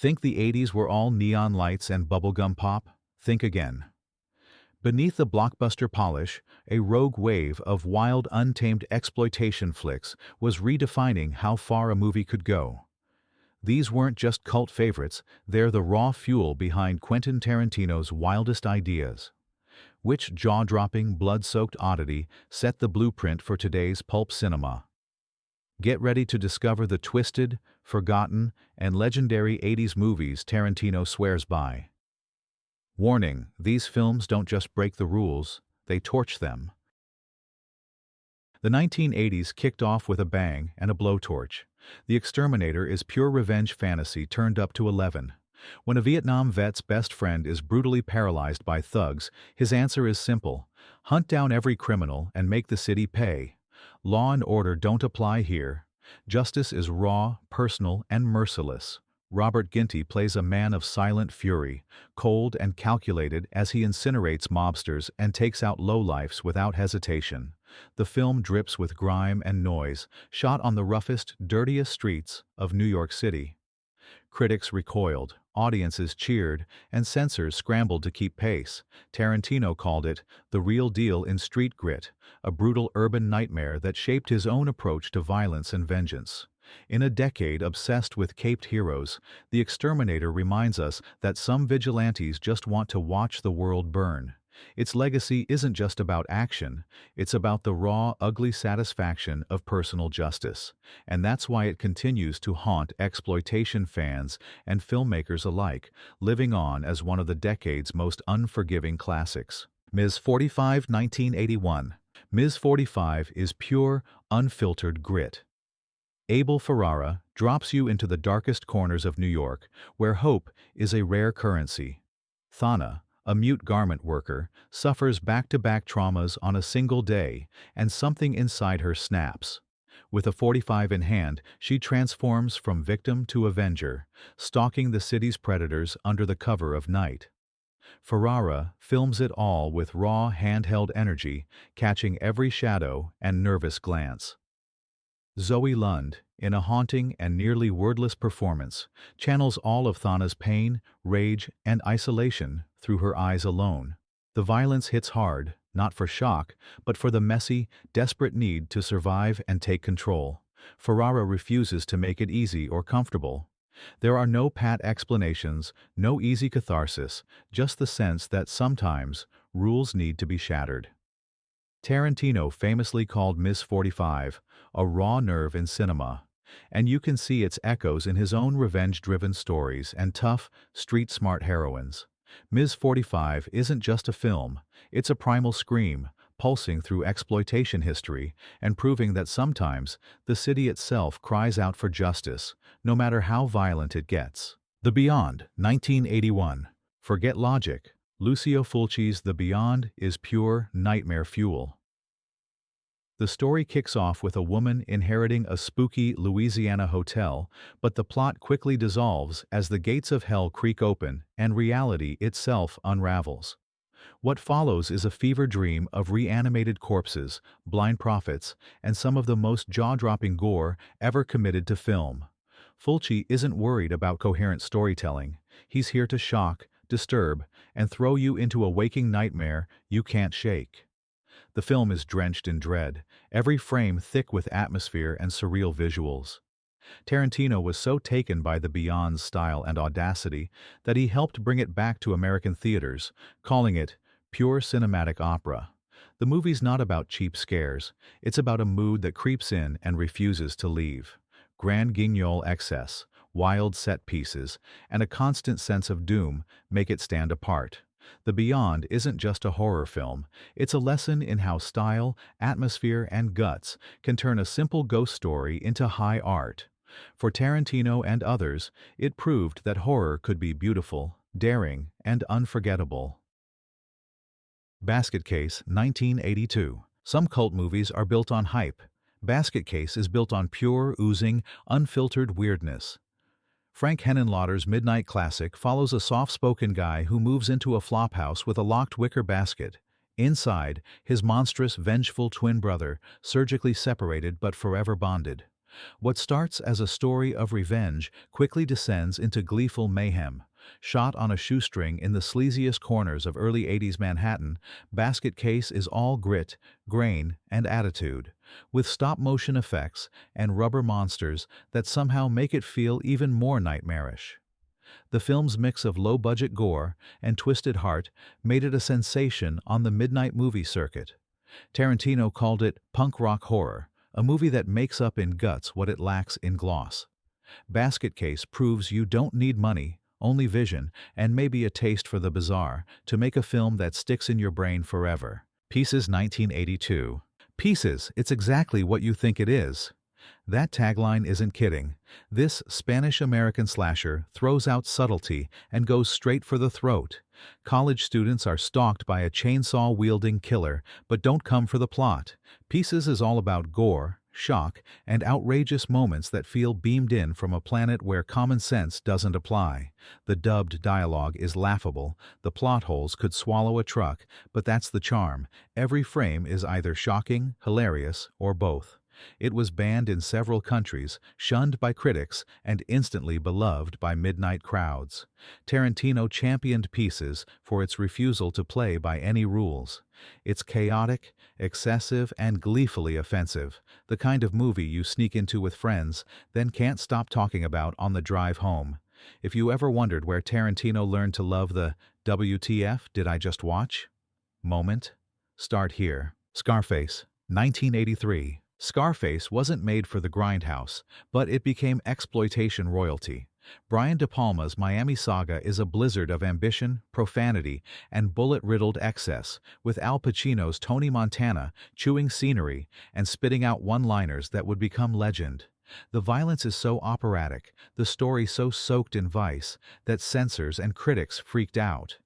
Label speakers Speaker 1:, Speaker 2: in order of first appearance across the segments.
Speaker 1: Think the 80s were all neon lights and bubblegum pop? Think again. Beneath the blockbuster polish, a rogue wave of wild, untamed exploitation flicks was redefining how far a movie could go. These weren't just cult favorites, they're the raw fuel behind Quentin Tarantino's wildest ideas. Which jaw-dropping, blood-soaked oddity set the blueprint for today's pulp cinema? Get ready to discover the twisted, forgotten, and legendary 80s movies Tarantino swears by. Warning, these films don't just break the rules, they torch them. The 1980s kicked off with a bang and a blowtorch. The Exterminator is pure revenge fantasy turned up to 11. When a Vietnam vet's best friend is brutally paralyzed by thugs, his answer is simple: hunt down every criminal and make the city pay. Law and order don't apply here. Justice is raw, personal, and merciless. Robert Ginty plays a man of silent fury, cold and calculated as he incinerates mobsters and takes out lowlifes without hesitation. The film drips with grime and noise, shot on the roughest, dirtiest streets of New York City. Critics recoiled, audiences cheered, and censors scrambled to keep pace. Tarantino called it the real deal in street grit, a brutal urban nightmare that shaped his own approach to violence and vengeance. In a decade obsessed with caped heroes, The Exterminator reminds us that some vigilantes just want to watch the world burn. Its legacy isn't just about action, it's about the raw, ugly satisfaction of personal justice. And that's why it continues to haunt exploitation fans and filmmakers alike, living on as one of the decade's most unforgiving classics. Ms. 45, 1981. Ms. 45 is pure, unfiltered grit. Abel Ferrara drops you into the darkest corners of New York, where hope is a rare currency. Thana, a mute garment worker, suffers back-to-back traumas on a single day, and something inside her snaps. With a 45 in hand, she transforms from victim to avenger, stalking the city's predators under the cover of night. Ferrara films it all with raw, handheld energy, catching every shadow and nervous glance. Zoe Lund, in a haunting and nearly wordless performance, channels all of Thana's pain, rage, and isolation through her eyes alone. The violence hits hard, not for shock, but for the messy, desperate need to survive and take control. Ferrara refuses to make it easy or comfortable. There are no pat explanations, no easy catharsis, just the sense that sometimes rules need to be shattered. Tarantino famously called Ms. 45 a raw nerve in cinema, and you can see its echoes in his own revenge-driven stories and tough, street-smart heroines. Ms. 45 isn't just a film, it's a primal scream, pulsing through exploitation history and proving that sometimes the city itself cries out for justice, no matter how violent it gets. The Beyond, 1981. Forget logic. Lucio Fulci's The Beyond is pure nightmare fuel. The story kicks off with a woman inheriting a spooky Louisiana hotel, but the plot quickly dissolves as the gates of hell creak open and reality itself unravels. What follows is a fever dream of reanimated corpses, blind prophets, and some of the most jaw-dropping gore ever committed to film. Fulci isn't worried about coherent storytelling. He's here to shock, disturb, and throw you into a waking nightmare you can't shake. The film is drenched in dread, every frame thick with atmosphere and surreal visuals. Tarantino was so taken by The Beyond's style and audacity that he helped bring it back to American theaters, calling it pure cinematic opera. The movie's not about cheap scares, it's about a mood that creeps in and refuses to leave. Grand guignol excess, wild set pieces, and a constant sense of doom make it stand apart. The Beyond isn't just a horror film, it's a lesson in how style, atmosphere, and guts can turn a simple ghost story into high art. For Tarantino and others, it proved that horror could be beautiful, daring, and unforgettable. Basket Case, 1982. Some cult movies are built on hype. Basket Case is built on pure, oozing, unfiltered weirdness. Frank Henenlotter's midnight classic follows a soft-spoken guy who moves into a flophouse with a locked wicker basket. Inside, his monstrous, vengeful twin brother, surgically separated but forever bonded. What starts as a story of revenge quickly descends into gleeful mayhem. Shot on a shoestring in the sleaziest corners of early 80s Manhattan, Basket Case is all grit, grain, and attitude, with stop-motion effects and rubber monsters that somehow make it feel even more nightmarish. The film's mix of low-budget gore and twisted heart made it a sensation on the midnight movie circuit. Tarantino called it punk rock horror, a movie that makes up in guts what it lacks in gloss. Basket Case proves you don't need money, only vision, and maybe a taste for the bizarre to make a film that sticks in your brain forever. Pieces 1982. Pieces, it's exactly what you think it is. That tagline isn't kidding. This Spanish-American slasher throws out subtlety and goes straight for the throat. College students are stalked by a chainsaw-wielding killer, but don't come for the plot. Pieces is all about gore, shock, and outrageous moments that feel beamed in from a planet where common sense doesn't apply. The dubbed dialogue is laughable, the plot holes could swallow a truck, but that's the charm. Every frame is either shocking, hilarious, or both. It was banned in several countries, shunned by critics, and instantly beloved by midnight crowds. Tarantino championed Pieces for its refusal to play by any rules. It's chaotic, excessive, and gleefully offensive, the kind of movie you sneak into with friends, then can't stop talking about on the drive home. If you ever wondered where Tarantino learned to love the "WTF did I just watch?" moment, start here. Scarface, 1983. Scarface wasn't made for the grindhouse, but it became exploitation royalty. Brian De Palma's Miami saga is a blizzard of ambition, profanity, and bullet-riddled excess, with Al Pacino's Tony Montana chewing scenery and spitting out one-liners that would become legend. The violence is so operatic, the story so soaked in vice, that censors and critics freaked out.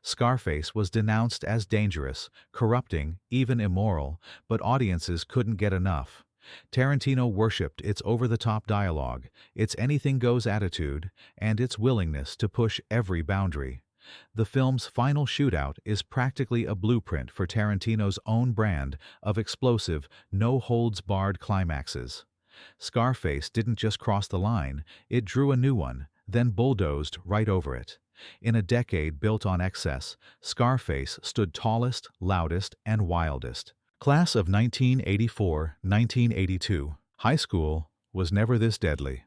Speaker 1: Scarface was denounced as dangerous, corrupting, even immoral, but audiences couldn't get enough. Tarantino worshipped its over-the-top dialogue, its anything-goes attitude, and its willingness to push every boundary. The film's final shootout is practically a blueprint for Tarantino's own brand of explosive, no-holds-barred climaxes. Scarface didn't just cross the line, it drew a new one, then bulldozed right over it. In a decade built on excess, Scarface stood tallest, loudest, and wildest. Class of 1984-1982. High school was never this deadly.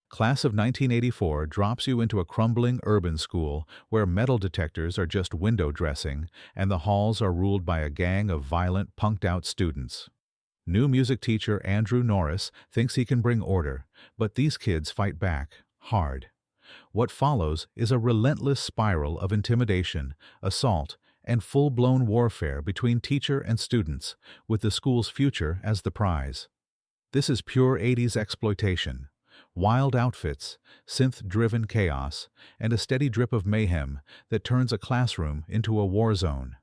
Speaker 1: Class of 1984 drops you into a crumbling urban school where metal detectors are just window dressing and the halls are ruled by a gang of violent, punked-out students. New music teacher Andrew Norris thinks he can bring order, but these kids fight back, hard. What follows is a relentless spiral of intimidation, assault, and full-blown warfare between teacher and students, with the school's future as the prize. This is pure 80s exploitation. Wild outfits, synth-driven chaos, and a steady drip of mayhem that turns a classroom into a war zone.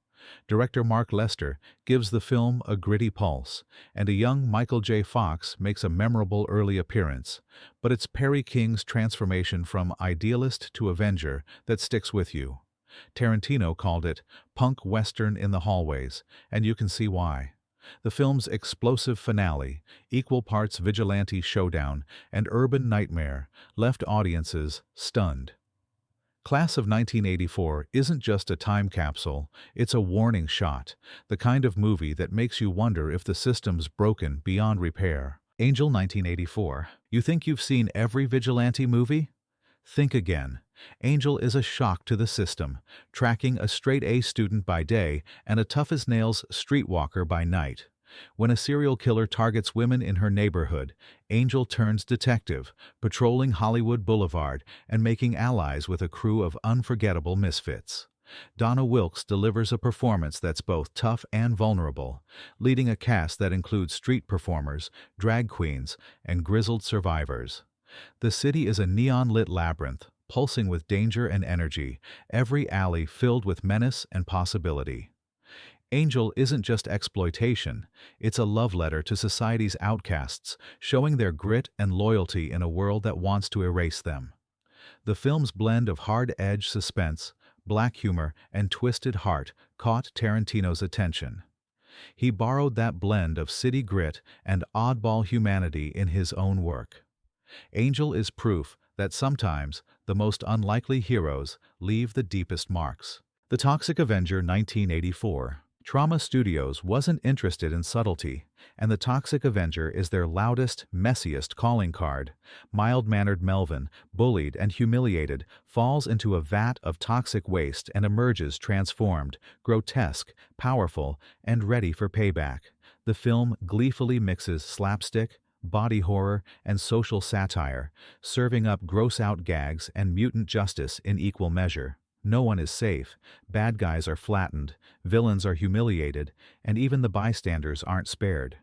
Speaker 1: Director Mark Lester gives the film a gritty pulse, and a young Michael J. Fox makes a memorable early appearance, but it's Perry King's transformation from idealist to avenger that sticks with you. Tarantino called it punk western in the hallways, and you can see why. The film's explosive finale, equal parts vigilante showdown and urban nightmare, left audiences stunned. Class of 1984 isn't just a time capsule, it's a warning shot, the kind of movie that makes you wonder if the system's broken beyond repair. Angel 1984. You think you've seen every vigilante movie? Think again. Angel is a shock to the system, tracking a straight-A student by day and a tough-as-nails streetwalker by night. When a serial killer targets women in her neighborhood, Angel turns detective, patrolling Hollywood Boulevard and making allies with a crew of unforgettable misfits. Donna Wilkes delivers a performance that's both tough and vulnerable, leading a cast that includes street performers, drag queens, and grizzled survivors. The city is a neon-lit labyrinth, pulsing with danger and energy, every alley filled with menace and possibility. Angel isn't just exploitation, it's a love letter to society's outcasts, showing their grit and loyalty in a world that wants to erase them. The film's blend of hard-edge suspense, black humor, and twisted heart caught Tarantino's attention. He borrowed that blend of city grit and oddball humanity in his own work. Angel is proof that sometimes the most unlikely heroes leave the deepest marks. The Toxic Avenger 1984. Trauma Studios wasn't interested in subtlety, and the Toxic Avenger is their loudest, messiest calling card. Mild-mannered Melvin, bullied and humiliated, falls into a vat of toxic waste and emerges transformed, grotesque, powerful, and ready for payback. The film gleefully mixes slapstick, body horror, and social satire, serving up gross-out gags and mutant justice in equal measure. No one is safe, bad guys are flattened, villains are humiliated, and even the bystanders aren't spared.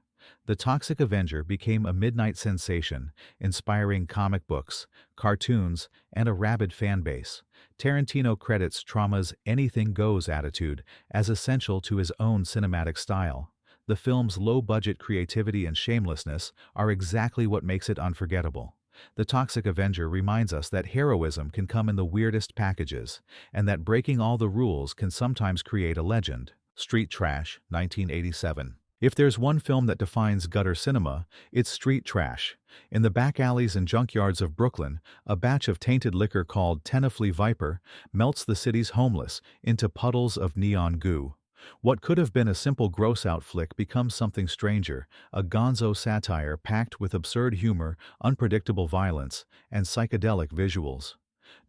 Speaker 1: The Toxic Avenger became a midnight sensation, inspiring comic books, cartoons, and a rabid fanbase. Tarantino credits Trauma's anything goes attitude as essential to his own cinematic style. The film's low-budget creativity and shamelessness are exactly what makes it unforgettable. The Toxic Avenger reminds us that heroism can come in the weirdest packages, and that breaking all the rules can sometimes create a legend. Street Trash, 1987. If there's one film that defines gutter cinema, it's Street Trash. In the back alleys and junkyards of Brooklyn, a batch of tainted liquor called Tenafly Viper melts the city's homeless into puddles of neon goo. What could have been a simple gross-out flick becomes something stranger, a gonzo satire packed with absurd humor, unpredictable violence, and psychedelic visuals.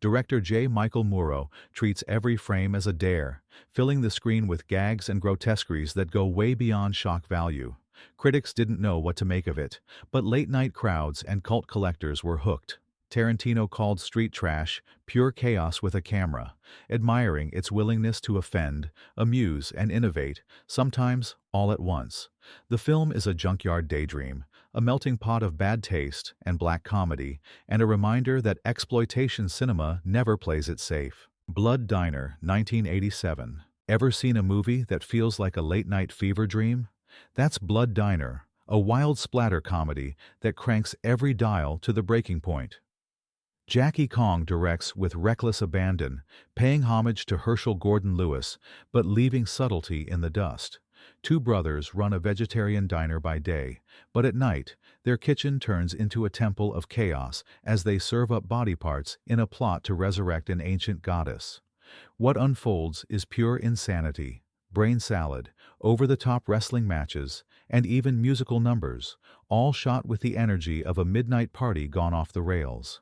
Speaker 1: Director J. Michael Muro treats every frame as a dare, filling the screen with gags and grotesqueries that go way beyond shock value. Critics didn't know what to make of it, but late-night crowds and cult collectors were hooked. Tarantino called Street Trash pure chaos with a camera, admiring its willingness to offend, amuse, and innovate, sometimes all at once. The film is a junkyard daydream, a melting pot of bad taste and black comedy, and a reminder that exploitation cinema never plays it safe. Blood Diner, 1987. Ever seen a movie that feels like a late-night fever dream? That's Blood Diner, a wild splatter comedy that cranks every dial to the breaking point. Jackie Kong directs with reckless abandon, paying homage to Herschel Gordon Lewis, but leaving subtlety in the dust. Two brothers run a vegetarian diner by day, but at night, their kitchen turns into a temple of chaos as they serve up body parts in a plot to resurrect an ancient goddess. What unfolds is pure insanity, brain salad, over-the-top wrestling matches, and even musical numbers, all shot with the energy of a midnight party gone off the rails.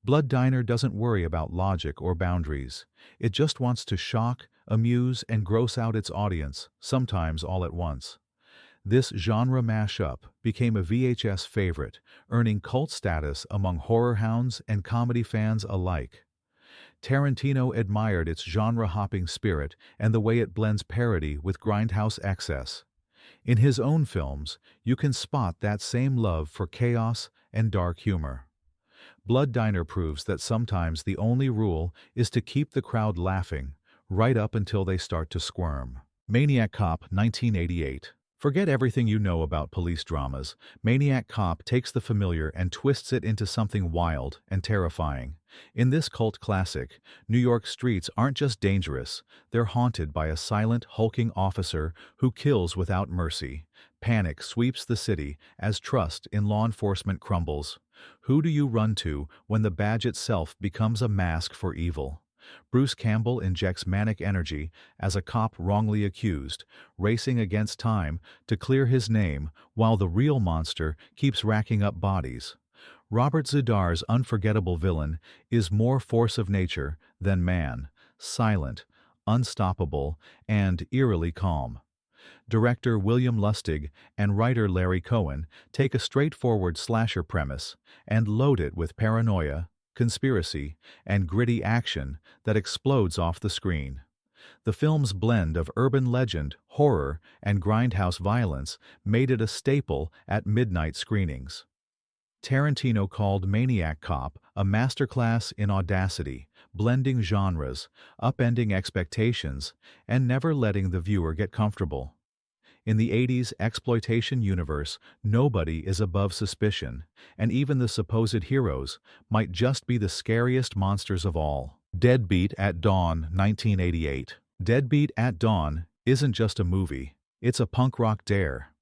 Speaker 1: Blood Diner doesn't worry about logic or boundaries. It just wants to shock, amuse, and gross out its audience, sometimes all at once. This genre mashup became a VHS favorite, earning cult status among horror hounds and comedy fans alike. Tarantino admired its genre-hopping spirit and the way it blends parody with grindhouse excess. In his own films, you can spot that same love for chaos and dark humor. Blood Diner proves that sometimes the only rule is to keep the crowd laughing, right up until they start to squirm. Maniac Cop 1988. Forget everything you know about police dramas. Maniac Cop takes the familiar and twists it into something wild and terrifying. In this cult classic, New York streets aren't just dangerous, they're haunted by a silent, hulking officer who kills without mercy. Panic sweeps the city as trust in law enforcement crumbles. Who do you run to when the badge itself becomes a mask for evil? Bruce Campbell injects manic energy as a cop wrongly accused, racing against time to clear his name while the real monster keeps racking up bodies. Robert Zudar's unforgettable villain is more force of nature than man, silent, unstoppable, and eerily calm. Director William Lustig and writer Larry Cohen take a straightforward slasher premise and load it with paranoia, conspiracy, and gritty action that explodes off the screen. The film's blend of urban legend, horror, and grindhouse violence made it a staple at midnight screenings. Tarantino called Maniac Cop a masterclass in audacity, blending genres, upending expectations, and never letting the viewer get comfortable. In the 80s exploitation universe, nobody is above suspicion, and even the supposed heroes might just be the scariest monsters of all. Deadbeat at Dawn, 1988. Deadbeat at Dawn isn't just a movie, It's a punk rock dare.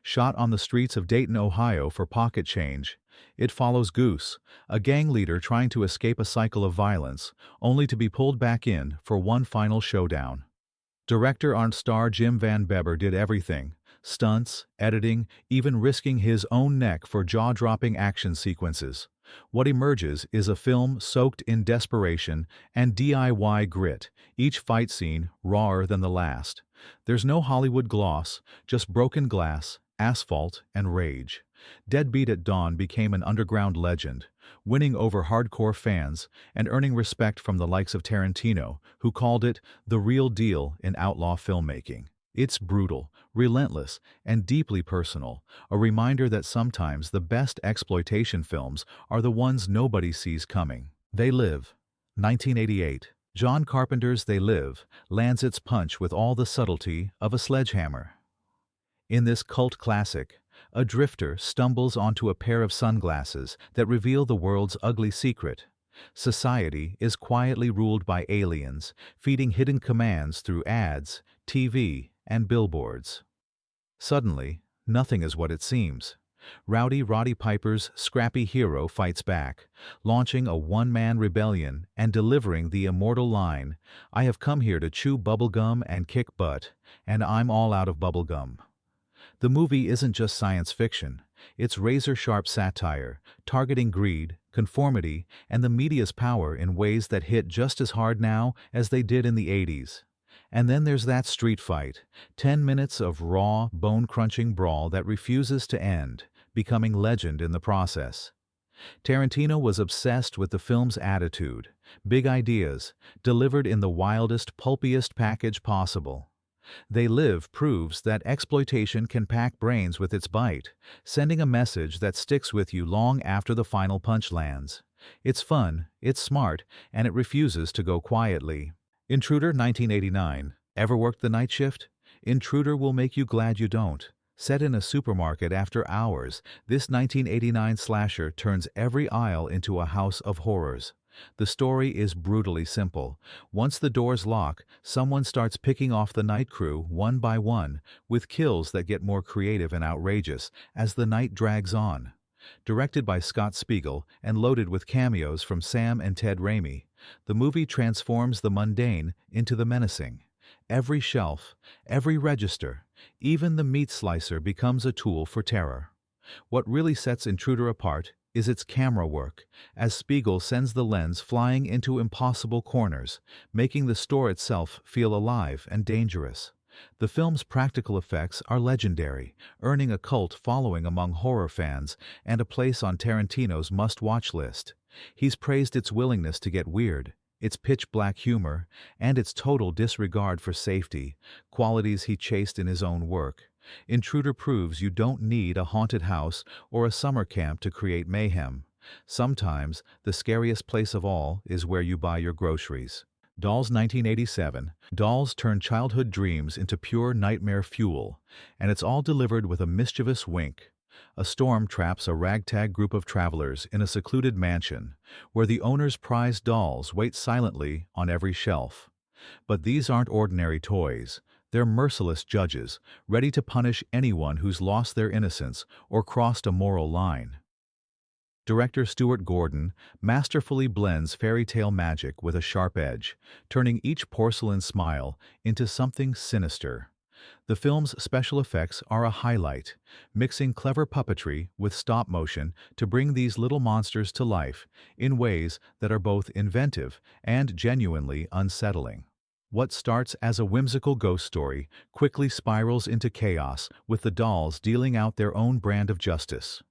Speaker 1: Shot on the streets of Dayton, Ohio for pocket change, it follows Goose, a gang leader trying to escape a cycle of violence, only to be pulled back in for one final showdown. Director and star Jim Van Beber did everything: stunts, editing, even risking his own neck for jaw-dropping action sequences. What emerges is a film soaked in desperation and DIY grit, each fight scene rawer than the last. There's no Hollywood gloss, just broken glass, asphalt, and rage. Deadbeat at Dawn became an underground legend, winning over hardcore fans and earning respect from the likes of Tarantino, who called it the real deal in outlaw filmmaking. It's brutal, relentless, and deeply personal, a reminder that sometimes the best exploitation films are the ones nobody sees coming. They Live, 1988. John Carpenter's They Live lands its punch with all the subtlety of a sledgehammer. In this cult classic, a drifter stumbles onto a pair of sunglasses that reveal the world's ugly secret. Society is quietly ruled by aliens, feeding hidden commands through ads, TV, and billboards. Suddenly, nothing is what it seems. Rowdy Roddy Piper's scrappy hero fights back, launching a one-man rebellion and delivering the immortal line, "I have come here to chew bubblegum and kick butt, and I'm all out of bubblegum." The movie isn't just science fiction, it's razor-sharp satire, targeting greed, conformity, and the media's power in ways that hit just as hard now as they did in the 80s. And then there's that street fight, 10 minutes of raw, bone-crunching brawl that refuses to end, becoming legend in the process. Tarantino was obsessed with the film's attitude, big ideas, delivered in the wildest, pulpiest package possible. They Live proves that exploitation can pack brains with its bite, sending a message that sticks with you long after the final punch lands. It's fun, it's smart, and it refuses to go quietly. Intruder, 1989. Ever worked the night shift? Intruder will make you glad you don't. Set in a supermarket after hours, this 1989 slasher turns every aisle into a house of horrors. The story is brutally simple. Once the doors lock, someone starts picking off the night crew one by one, with kills that get more creative and outrageous as the night drags on. Directed by Scott Spiegel and loaded with cameos from Sam and Ted Raimi, the movie transforms the mundane into the menacing. Every shelf, every register, even the meat slicer becomes a tool for terror. What really sets Intruder apart is its camera work, as Spiegel sends the lens flying into impossible corners, making the store itself feel alive and dangerous. The film's practical effects are legendary, earning a cult following among horror fans and a place on Tarantino's must-watch list. He's praised its willingness to get weird, its pitch-black humor, and its total disregard for safety, qualities he chased in his own work. Intruder proves you don't need a haunted house or a summer camp to create mayhem. Sometimes, the scariest place of all is where you buy your groceries. Dolls, 1987. Dolls turn childhood dreams into pure nightmare fuel, and it's all delivered with a mischievous wink. A storm traps a ragtag group of travelers in a secluded mansion, where the owner's prized dolls wait silently on every shelf. But these aren't ordinary toys. They're merciless judges, ready to punish anyone who's lost their innocence or crossed a moral line. Director Stuart Gordon masterfully blends fairy tale magic with a sharp edge, turning each porcelain smile into something sinister. The film's special effects are a highlight, mixing clever puppetry with stop motion to bring these little monsters to life in ways that are both inventive and genuinely unsettling. What starts as a whimsical ghost story quickly spirals into chaos, with the dolls dealing out their own brand of justice.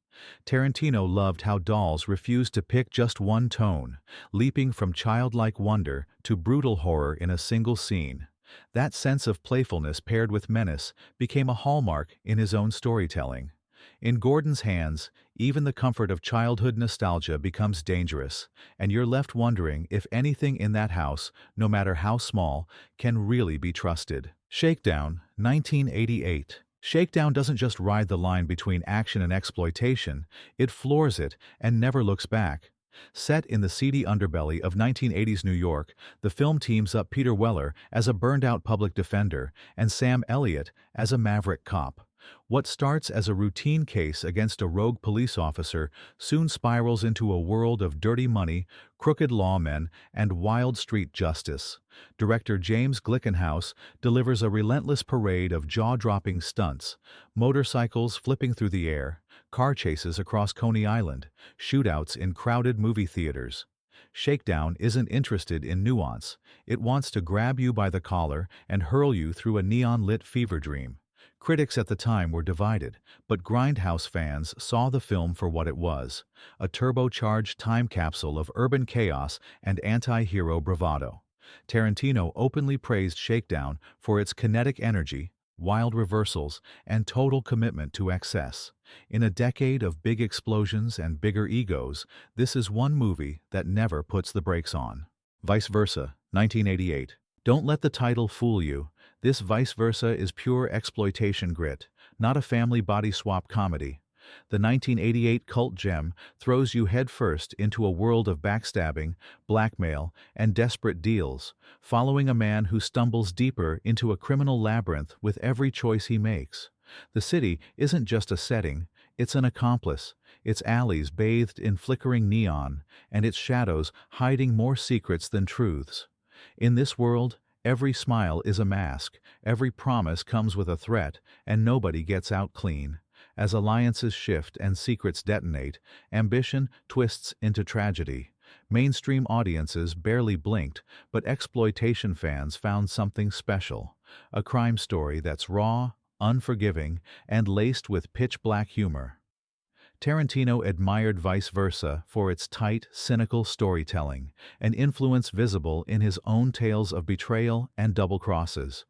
Speaker 1: Tarantino loved how dolls refused to pick just one tone, leaping from childlike wonder to brutal horror in a single scene. That sense of playfulness paired with menace became a hallmark in his own storytelling. In Gordon's hands, even the comfort of childhood nostalgia becomes dangerous, and you're left wondering if anything in that house, no matter how small, can really be trusted. Shakedown, 1988. Shakedown doesn't just ride the line between action and exploitation, it floors it and never looks back. Set in the seedy underbelly of 1980s New York, the film teams up Peter Weller as a burned-out public defender and Sam Elliott as a maverick cop. What starts as a routine case against a rogue police officer soon spirals into a world of dirty money, crooked lawmen, and wild street justice. Director James Glickenhaus delivers a relentless parade of jaw-dropping stunts, motorcycles flipping through the air, car chases across Coney Island, shootouts in crowded movie theaters. Shakedown isn't interested in nuance. It wants to grab you by the collar and hurl you through a neon-lit fever dream. Critics at the time were divided, but grindhouse fans saw the film for what it was, a turbocharged time capsule of urban chaos and anti-hero bravado. Tarantino openly praised Shakedown for its kinetic energy, wild reversals, and total commitment to excess. In a decade of big explosions and bigger egos, this is one movie that never puts the brakes on. Vice Versa, 1988. Don't let the title fool you. This Vice Versa is pure exploitation grit, not a family body swap comedy. The 1988 cult gem throws you headfirst into a world of backstabbing, blackmail, and desperate deals, following a man who stumbles deeper into a criminal labyrinth with every choice he makes. The city isn't just a setting, it's an accomplice, its alleys bathed in flickering neon, and its shadows hiding more secrets than truths. In this world, every smile is a mask, every promise comes with a threat, and nobody gets out clean. As alliances shift and secrets detonate, ambition twists into tragedy. Mainstream audiences barely blinked, but exploitation fans found something special. A crime story that's raw, unforgiving, and laced with pitch-black humor. Tarantino admired Vice Versa for its tight, cynical storytelling, an influence visible in his own tales of betrayal and double crosses.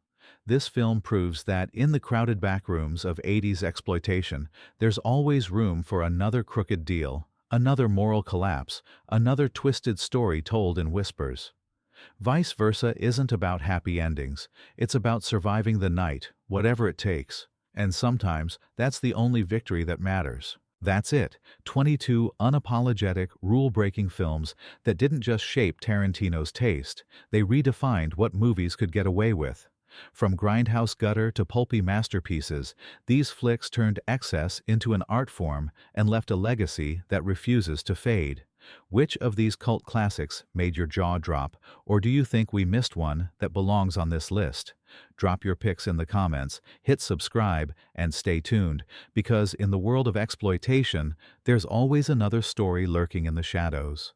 Speaker 1: This film proves that in the crowded backrooms of 80s exploitation, there's always room for another crooked deal, another moral collapse, another twisted story told in whispers. Vice Versa isn't about happy endings, it's about surviving the night, whatever it takes. And sometimes, that's the only victory that matters. That's it, 22 unapologetic, rule-breaking films that didn't just shape Tarantino's taste, they redefined what movies could get away with. From grindhouse gutter to pulpy masterpieces, these flicks turned excess into an art form and left a legacy that refuses to fade. Which of these cult classics made your jaw drop, or do you think we missed one that belongs on this list? Drop your picks in the comments, hit subscribe, and stay tuned, because in the world of exploitation, there's always another story lurking in the shadows.